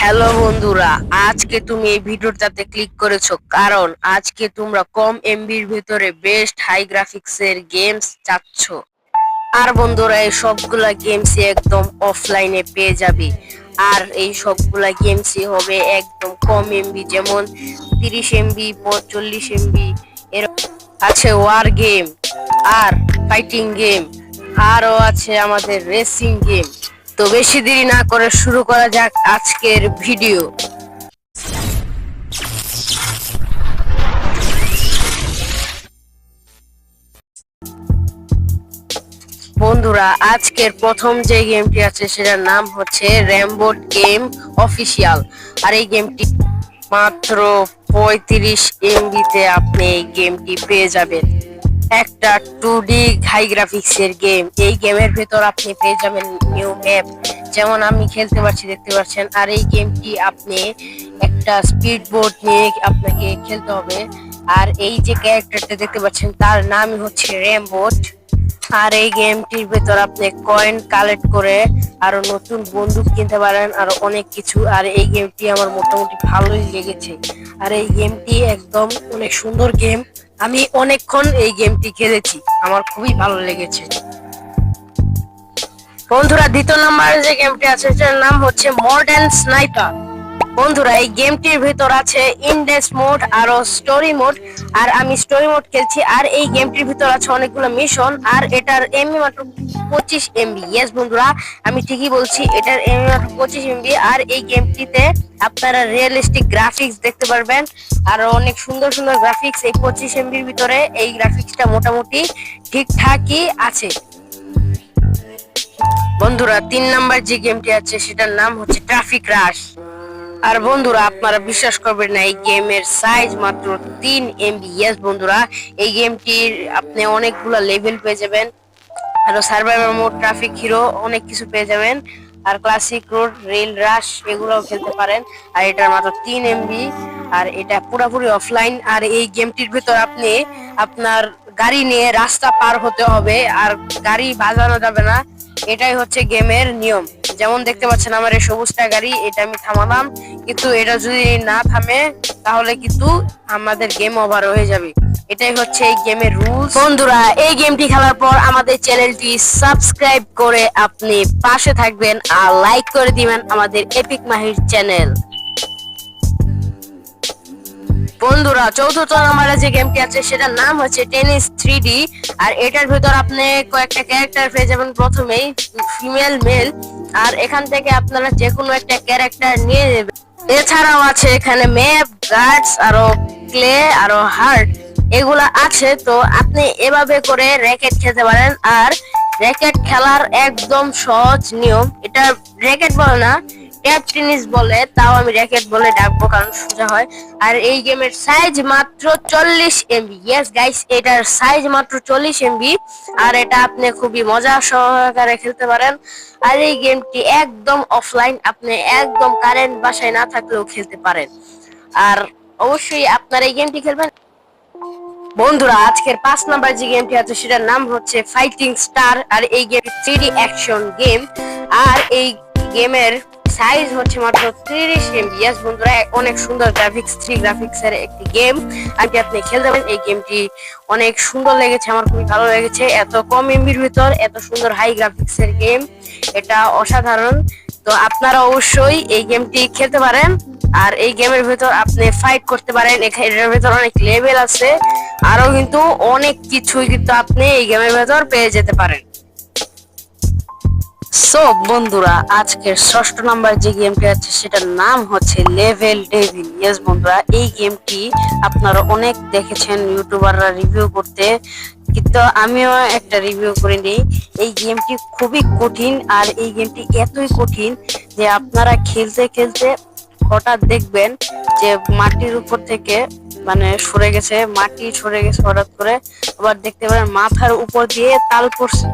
Hello বন্ধুরা, আজকে তুমি এই ভিডিওটাতে ক্লিক করেছো কারণ আজকে তোমরা কম এমবির ভিতরে বেস্ট হাই গ্রাফিক্সের গেমস চাচ্ছ। আর বন্ধুরা, এই সবগুলা গেমসই একদম অফলাইনে পেয়ে যাবে। আর এই সবগুলা গেমসই হবে একদম কম এমবি, যেমন 30 এমবি, 45 এমবি। এর আছে ওয়ার গেম আর ফাইটিং গেম, আরও আছে আমাদের রেসিং গেম। তো বেশি দেরি না করে শুরু করা যাক আজকের ভিডিও। বন্ধুরা, আজকের প্রথম যে গেমটি আছে সেটার নাম হচ্ছে র্যাম্বো গেম অফিসিয়াল। আর এই গেমটি মাত্র 35 এমবিতে আপনি এই গেমটি পেয়ে যাবেন। একটা 2D হাই গ্রাফিক্সের গেম। এই গেমের ভেতর আপনি পেয়ে যাবেন নিউ ম্যাপ, যেমন আমি খেলতে পারছি, দেখতে পাচ্ছেন। আর এই গেমটি আপনি একটা স্পিড বোট নিয়ে আপনাকে খেলতে হবে। আর এই যে ক্যারেক্টারটা দেখতে পাচ্ছেন তার নামই হচ্ছে র্যাম্বোট। আর এই গেমটির ভেতর আপনি কয়েন কালেক্ট করে আরো নতুন বন্দুক কিনতে পারেন, আরো অনেক কিছু। আর এই গেমটি আমার মোটামুটি ভালোই লেগেছে। আর এই গেমটি একদম অনেক সুন্দর গেম। আমি অনেকক্ষণ এই গেমটি খেলেছি, আমার খুবই ভালো লেগেছে। বন্ধুরা, দ্বিতীয় নম্বরে যে গেমটি আছে সেটার নাম হচ্ছে মডার্ন স্নাইপার। বন্ধুরা, এই গেমটির ভিতর আছে ইনডেক্স মোড আর স্টোরি মোড। আর আমি স্টোরি মোড খেলছি। আর এই গেমটির ভিতর আছে অনেকগুলো মিশন। আর এটার এমবি মাত্র 25 এমবি। ইয়েস বন্ধুরা, আমি ঠিকই বলছি, এটার এমবি মাত্র 25 এমবি। আর এই গেমটিতে আপনারা রিয়েলিস্টিক গ্রাফিক্স দেখতে পারবেন, আর অনেক সুন্দর সুন্দর গ্রাফিক্স এই 25 এমবির ভিতরে। এই গ্রাফিক্সটা মোটামুটি ঠিকঠাকই আছে। বন্ধুরা, 3 নাম্বার যে গেমটি আছে সেটার নাম হচ্ছে ট্রাফিক রাশ। আর বন্ধুরা, আপনারা বিশ্বাস করবেন না, এই গেমের সাইজ মাত্র 3 এমবি। ইয়েস বন্ধুরা, এই গেমটির আপনি অনেকগুলো লেভেল পেয়ে যাবেন, আরো সার্ভাইভার মোড, ট্রাফিক হিরো, অনেক কিছু পেয়ে যাবেন। আর ক্লাসিক রোড, রেল রাশ এগুলোও খেলতে পারেন। আর এটার মাত্র 3 এমবি। আর এটা পুরোপুরি অফলাইন। আর এই গেমটির ভিতর আপনি আপনার গাড়ি নিয়ে রাস্তা পার হতে হবে, আর গাড়ি বাজানো যাবে না। এটাই হচ্ছে গেমের নিয়ম। যেমন দেখতে পাচ্ছেন আমার এই সবুজটা গাড়ি, এটা আমি থামালাম, কিন্তু এটা যদি না থামে তাহলে কিন্তু আমাদের গেম ওভার হয়ে যাবে। এটাই হচ্ছে এই গেমের রুলস। বন্ধুরা, এই গেমটি খেলার পর আমাদের চ্যানেলটি সাবস্ক্রাইব করে আপনি পাশে থাকবেন আর লাইক করে দিবেন আমাদের এপিক মাহির চ্যানেল। বন্ধুরা, চতুর্থ নম্বরে যে গেমটি আছে সেটার নাম হচ্ছে টেনিস 3D। আর এটার ভিতর আপনি কয়েকটা ক্যারেক্টার পেয়ে যাবেন, প্রথমেই ফিমেল, মেল। আর এখান থেকে আপনারা যে কোনো একটা ক্যারেক্টার নিয়ে নেবেন। এছাড়াও আছে এখানে ম্যাপ, গার্ডস, আরো ক্লে, আরো হার্ট এগুলা আছে। তো আপনি এভাবে করে র্যাকেট খেলতে পারেন। আর র্যাকেট খেলার একদম সহজ নিয়ম। এটা র্যাকেট বলে না, ট্যাব টেনিস বলে, তাও আমি র্যাকেট বলে ডাকবো কারণ সোজা হয়। আর এই গেমের সাইজ মাত্র 40 এমবি। ইয়েস গাইস, এটার সাইজ মাত্র 40 এমবি। আর এটা আপনি খুবই মজা সহকারে খেলতে পারেন। আর এই গেমটি একদম অফলাইন, আপনি একদম কারেন্ট বাসায় না থাকলেও খেলতে পারেন। আর অবশ্যই আপনারা এই গেমটি খেলবেন। বন্ধুরা, আজকের 5 নাম্বার যে গেমটি আছে সেটার নাম হচ্ছে ফাইটিং স্টার। আর এই গেম 3D অ্যাকশন গেম। আর এই গেমের সাইজ হচ্ছে মাত্র 30 এমবি। ইয়েস বন্ধুরা, অনেক সুন্দর গ্রাফিক্স, 3 গ্রাফিক্সের একটি গেম। আপনি খেলতে পারেন। এই গেমটি অনেক সুন্দর লেগেছে, আমার খুবই ভালো লেগেছে। এত কম এমবির ভিতর এত সুন্দর হাই গ্রাফিক্সের গেম, এটা অসাধারণ। তো আপনারা অবশ্যই এই গেমটি খেলতে পারেন। আর এই গেমের ভিতর আপনি ফাইট করতে পারেন, এটার ভিতর অনেক লেভেল আছে, আরো কিন্তু অনেক কিছুই কিন্তু আপনি এই গেমের ভিতর পেয়ে যেতে পারেন। সো বন্ধুরা, আজকের 6 নাম্বার যে গেমটি আছে সেটার নাম হচ্ছে লেভেল ডেভিল। ইয়েস বন্ধুরা, এই গেমটি আপনারা অনেক দেখেছেন ইউটিউবাররা রিভিউ করতে, কিন্তু আমিও একটা রিভিউ করে নিই। এই গেমটি খুবই কঠিন। আর এই গেমটি এতই কঠিন যে আপনারা খেলতে খেলতে হঠাৎ দেখবেন যে মাটির উপর থেকে মানে সরে গেছে, মাটি সরে গেছে হঠাৎ করে। আবার দেখতে পারেন মাথার উপর দিয়ে তাল পড়ছে।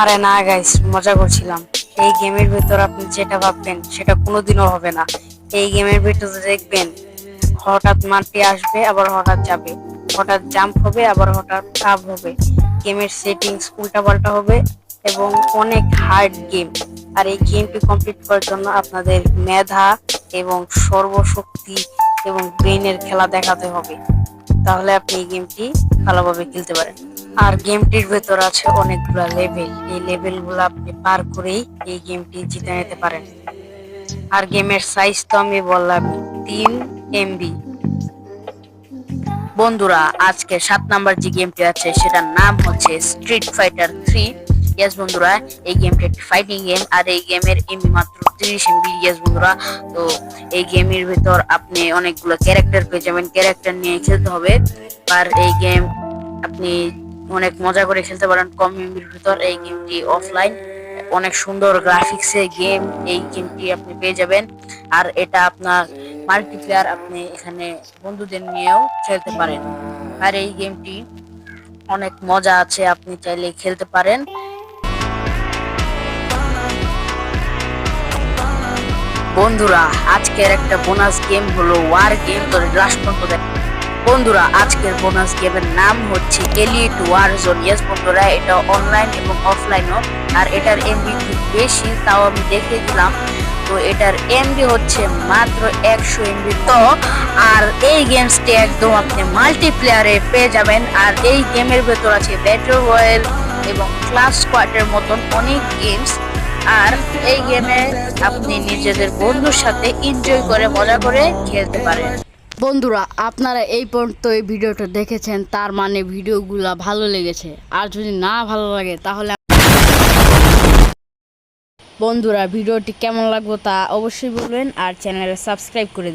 আরে না গাইস, মজা করছিলাম। এই গেমের ভিতর আপনি যেটা ভাববেন সেটা কোনোদিনও হবে না। এই গেমের ভিতরে দেখবেন হঠাৎ মাটি আসবে, আবার হঠাৎ যাবে, হঠাৎ জাম্প হবে, আবার হঠাৎ আপ হবে। গেমের সেটিংস উল্টাপাল্টা হবে এবং অনেক হার্ড গেম। আর এই গেমটি কমপ্লিট করার জন্য আপনাদের মেধা এবং সর্বশক্তি এবং ব্রেনের খেলা দেখাতে হবে, তাহলে আপনি এই গেমটি ভালোভাবে খেলতে পারেন। আর গেমটির ভেতর আছে অনেকগুলা লেভেল, এই লেভেলগুলো আপনি পার করেই এই গেমটি জিতে নিতে পারেন। আর গেমের সাইজ তো আমি বললাম 3 MB। বন্ধুরা, আজকে 7 নাম্বার যে গেমটি আছে সেটার নাম হচ্ছে স্ট্রিট ফাইটার 3। ইয়েস বন্ধুরা, এই গেমটি একটি ফাইটিং গেম আর এই গেমের এমবি মাত্র 30 MB। ইয়েস বন্ধুরা, তো এই গেমের ভিতর আপনি অনেকগুলো ক্যারেক্টার পেয়ে যাবেন, ক্যারেক্টার নিয়ে খেলতে হবে। আর এই গেম আপনি অনেক মজা করে খেলতে পারেন কম এমবির ভিতর। এই গেমটি অফলাইন, অনেক সুন্দর গ্রাফিক্সের গেম, এই গেমটি আপনি পেয়ে যাবেন। আর এটা আপনার মাল্টিপ্লেয়ার, আপনি এখানে বন্ধুদের নিয়েও খেলতে পারেন। আর এই গেমটি অনেক মজা আছে, আপনি চাইলে খেলতে পারেন। বন্ধুরা, আজকের একটা বোনাস গেম হলো ওয়ার গেম, তো লাস্ট পর্যন্ত বন্ধুরা, আজকের বোনাস গেমের নাম হচ্ছে এলিট ওয়ার জোন। ইয়েস বন্ধুরা, এটা অনলাইন এবং অফলাইনও। আর এটার এমবি খুব বেশি, তাও আমি দেখিয়ে দিলাম। তো এটার এমবি হচ্ছে মাত্র 100 MB। তো আর এই গেমসটি একদম আপনি মাল্টিপ্লেয়ারে পেয়ে যাবেন। আর এই গেমের ভেতর আছে ব্যাটল রয়্যাল এবং ক্লাস স্কোয়াডের মতন অনেক গেমস। আর এই গেমে আপনি নিজেদের বন্ধুর সাথে এনজয় করে মজা করে খেলতে পারেন। বন্ধুরা, আপনারা এই পর্যন্ত এই ভিডিওটা দেখেছেন, তার মানে ভিডিওগুলো ভালো লেগেছে। আর যদি না ভালো লাগে তাহলে বন্ধুরা ভিডিওটি কেমন লাগলো তা অবশ্যই বলবেন, আর চ্যানেলে সাবস্ক্রাইব করে দিন।